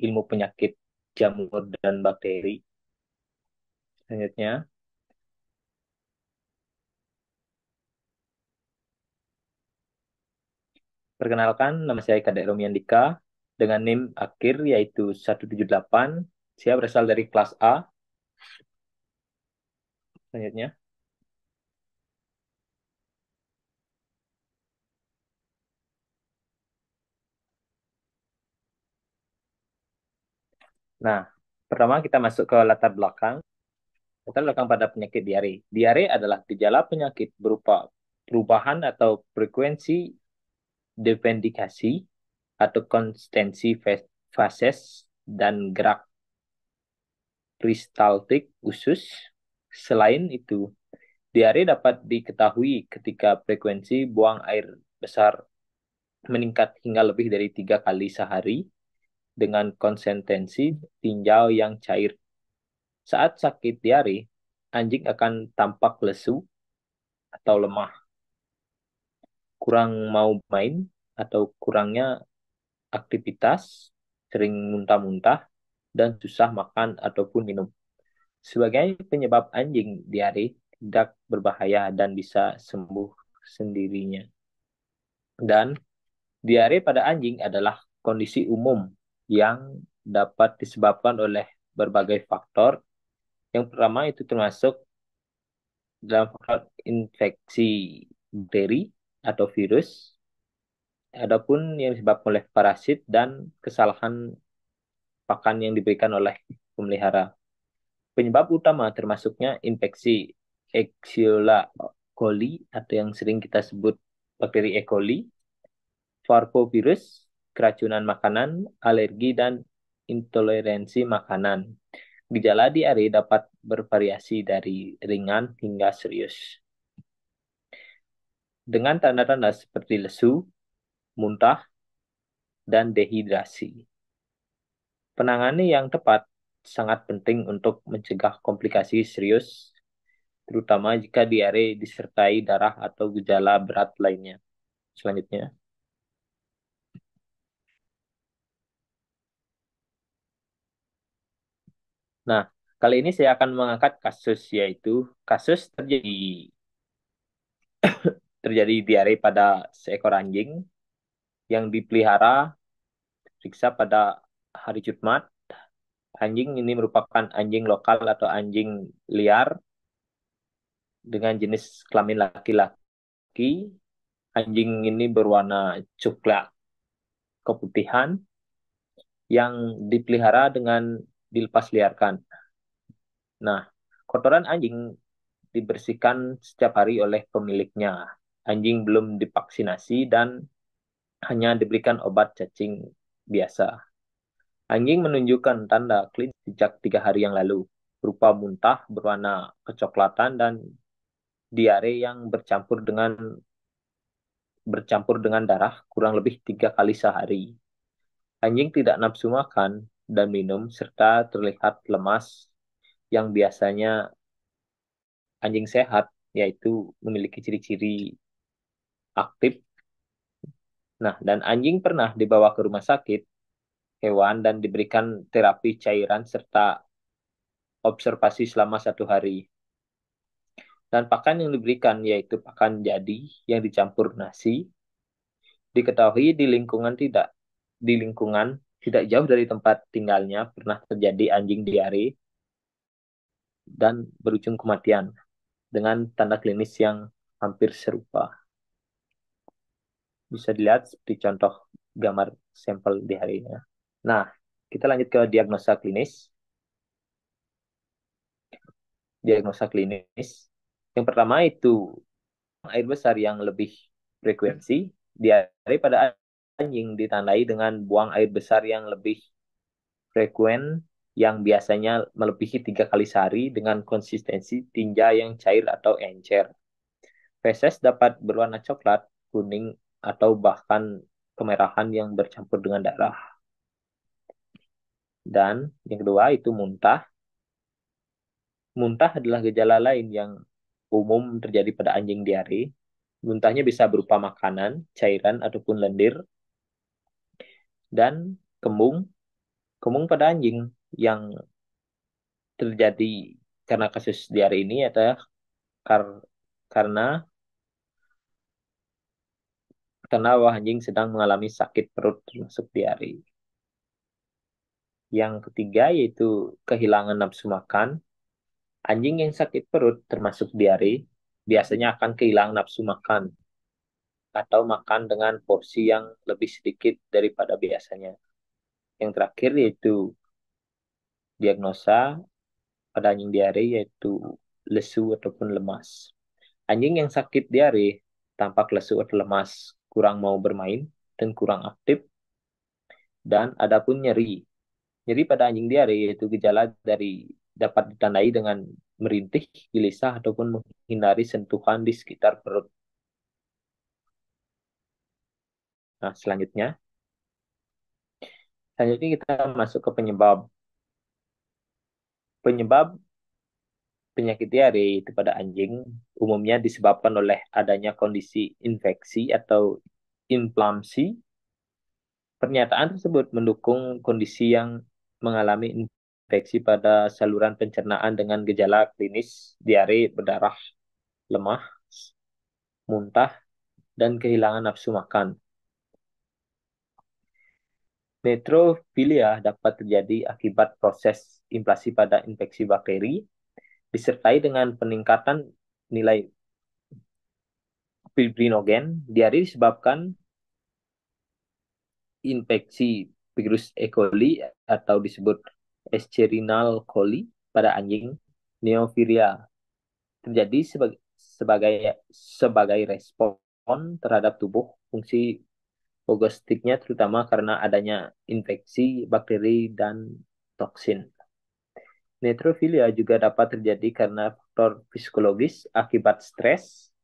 ilmu penyakit jamur dan bakteri. Selanjutnya, perkenalkan, nama saya Kadek Romian Dika dengan NIM akhir yaitu 178. Saya berasal dari kelas A. Selanjutnya, nah, pertama kita masuk ke latar belakang. Latar belakang pada penyakit diare. Diare adalah gejala penyakit berupa perubahan atau frekuensi defendikasi atau konsistensi fases dan gerak peristaltik usus. Selain itu, diare dapat diketahui ketika frekuensi buang air besar meningkat hingga lebih dari 3 kali sehari dengan konsistensi tinjau yang cair. Saat sakit diare, anjing akan tampak lesu atau lemah, kurang mau main atau kurangnya aktivitas, sering muntah-muntah, dan susah makan ataupun minum. Sebagai penyebab anjing diare tidak berbahaya dan bisa sembuh sendirinya. Dan diare pada anjing adalah kondisi umum yang dapat disebabkan oleh berbagai faktor. Yang pertama itu termasuk dalam faktor infeksi bakteri atau virus, adapun yang disebabkan oleh parasit dan kesalahan pakan yang diberikan oleh pemelihara. Penyebab utama termasuknya infeksi Escherichia coli atau yang sering kita sebut bakteri E. coli, parvovirus, keracunan makanan, alergi, dan intoleransi makanan. Gejala diare dapat bervariasi dari ringan hingga serius. Dengan tanda-tanda seperti lesu, muntah, dan dehidrasi. Penanganan yang tepat sangat penting untuk mencegah komplikasi serius, terutama jika diare disertai darah atau gejala berat lainnya. Selanjutnya. Nah, kali ini saya akan mengangkat kasus yaitu kasus terjadi diare pada seekor anjing yang dipelihara periksa pada hari Jumat. Anjing ini merupakan anjing lokal atau anjing liar dengan jenis kelamin laki-laki. Anjing ini berwarna coklat keputihan yang dipelihara dengan dilepas liarkan. Nah, kotoran anjing dibersihkan setiap hari oleh pemiliknya. Anjing belum divaksinasi dan hanya diberikan obat cacing biasa. Anjing menunjukkan tanda klinis sejak 3 hari yang lalu, berupa muntah berwarna kecoklatan dan diare yang bercampur dengan darah kurang lebih 3 kali sehari. Anjing tidak nafsu makan dan minum serta terlihat lemas yang biasanya anjing sehat, yaitu memiliki ciri-ciri aktif. Nah, dan anjing pernah dibawa ke rumah sakit hewan dan diberikan terapi cairan serta observasi selama 1 hari. Dan pakan yang diberikan yaitu pakan jadi yang dicampur nasi. Diketahui di lingkungan tidak jauh dari tempat tinggalnya pernah terjadi anjing diare dan berujung kematian dengan tanda klinis yang hampir serupa. Bisa dilihat seperti contoh gambar sampel diarenya. Nah, kita lanjut ke diagnosa klinis. Diagnosa klinis. Yang pertama itu air besar yang lebih frekuensi. Diare pada anjing ditandai dengan buang air besar yang lebih frekuen yang biasanya melebihi 3 kali sehari dengan konsistensi tinja yang cair atau encer. Feses dapat berwarna coklat, kuning, atau bahkan kemerahan yang bercampur dengan darah. Dan yang kedua itu muntah. Muntah adalah gejala lain yang umum terjadi pada anjing diare. Muntahnya bisa berupa makanan, cairan, ataupun lendir. Dan kembung. Ngomong pada anjing yang terjadi karena kasus diare ini adalah kar- karena karena anjing sedang mengalami sakit perut termasuk diare. Yang ketiga yaitu kehilangan nafsu makan. Anjing yang sakit perut termasuk diare biasanya akan kehilangan nafsu makan atau makan dengan porsi yang lebih sedikit daripada biasanya. Yang terakhir yaitu diagnosa pada anjing diare yaitu lesu ataupun lemas. Anjing yang sakit diare tampak lesu atau lemas, kurang mau bermain dan kurang aktif, dan ada pun nyeri. Nyeri pada anjing diare yaitu gejala dari dapat ditandai dengan merintih, gelisah, ataupun menghindari sentuhan di sekitar perut. Nah, selanjutnya kita masuk ke penyebab. Penyebab penyakit diare itu pada anjing umumnya disebabkan oleh adanya kondisi infeksi atau inflamasi. Pernyataan tersebut mendukung kondisi yang mengalami infeksi pada saluran pencernaan dengan gejala klinis diare berdarah, lemah, muntah, dan kehilangan nafsu makan. Netrofilia dapat terjadi akibat proses inflasi pada infeksi bakteri, disertai dengan peningkatan nilai fibrinogen. Diare disebabkan infeksi virus E. coli atau disebut Escherichia coli pada anjing. Neofilia terjadi sebagai sebagai respon terhadap tubuh fungsi prognostiknya terutama karena adanya infeksi bakteri dan toksin. Netrofilia juga dapat terjadi karena faktor psikologis akibat stres,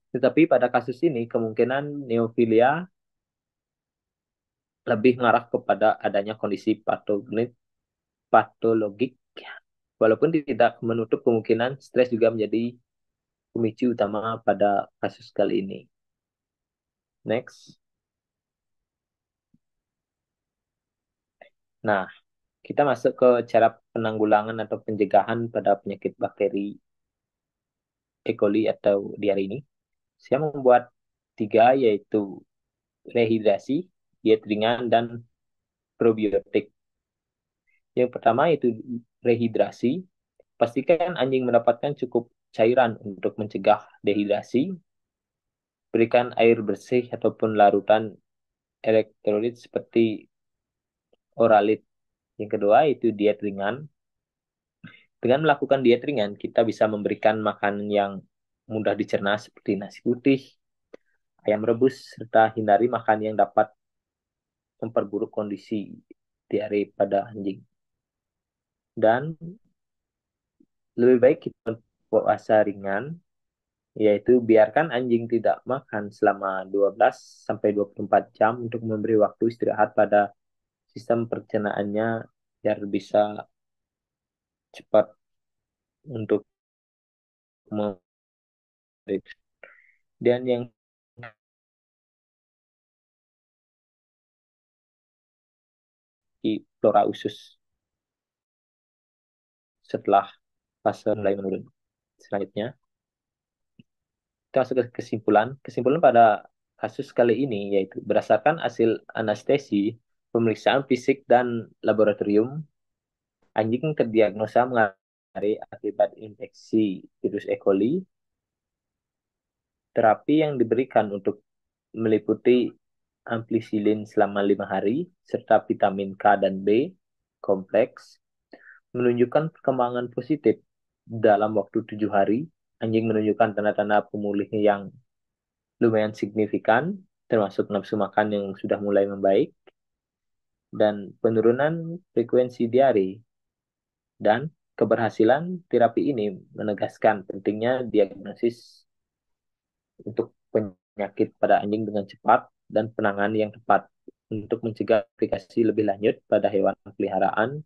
tetapi pada kasus ini kemungkinan neofilia lebih mengarah kepada adanya kondisi patologik, walaupun tidak menutup kemungkinan stres juga menjadi pemicu utama pada kasus kali ini. Next. Nah, kita masuk ke cara penanggulangan atau pencegahan pada penyakit bakteri E. coli atau diare ini. Saya membuat tiga, yaitu rehidrasi, diet ringan, dan probiotik. Yang pertama itu rehidrasi. Pastikan anjing mendapatkan cukup cairan untuk mencegah dehidrasi. Berikan air bersih ataupun larutan elektrolit seperti Oralit. Yang kedua itu diet ringan. Dengan melakukan diet ringan, kita bisa memberikan makanan yang mudah dicerna seperti nasi putih, ayam rebus, serta hindari makan yang dapat memperburuk kondisi diare pada anjing. Dan lebih baik kita puasa ringan, yaitu biarkan anjing tidak makan selama 12 sampai 24 jam untuk memberi waktu istirahat pada sistem pencernaannya biar bisa cepat untuk memberi. Dan yang flora usus setelah fase mulai menurun. Selanjutnya, kita masuk ke kesimpulan. Kesimpulan pada kasus kali ini yaitu berdasarkan hasil anestesi, pemeriksaan fisik dan laboratorium, anjing terdiagnosa mengalami akibat infeksi virus E. coli. Terapi yang diberikan untuk meliputi ampicillin selama 5 hari serta vitamin K dan B kompleks menunjukkan perkembangan positif dalam waktu 7 hari. Anjing menunjukkan tanda-tanda pemulihan yang lumayan signifikan, termasuk nafsu makan yang sudah mulai membaik, dan penurunan frekuensi diare. Dan keberhasilan terapi ini menegaskan pentingnya diagnosis untuk penyakit pada anjing dengan cepat dan penanganan yang tepat untuk mencegah aplikasi lebih lanjut pada hewan peliharaan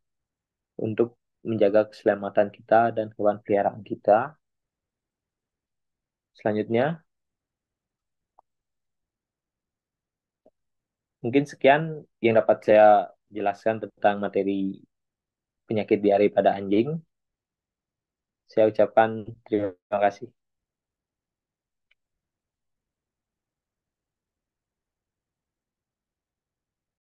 untuk menjaga keselamatan kita dan hewan peliharaan kita. Selanjutnya, mungkin sekian yang dapat saya jelaskan tentang materi penyakit diare pada anjing. Saya ucapkan terima kasih.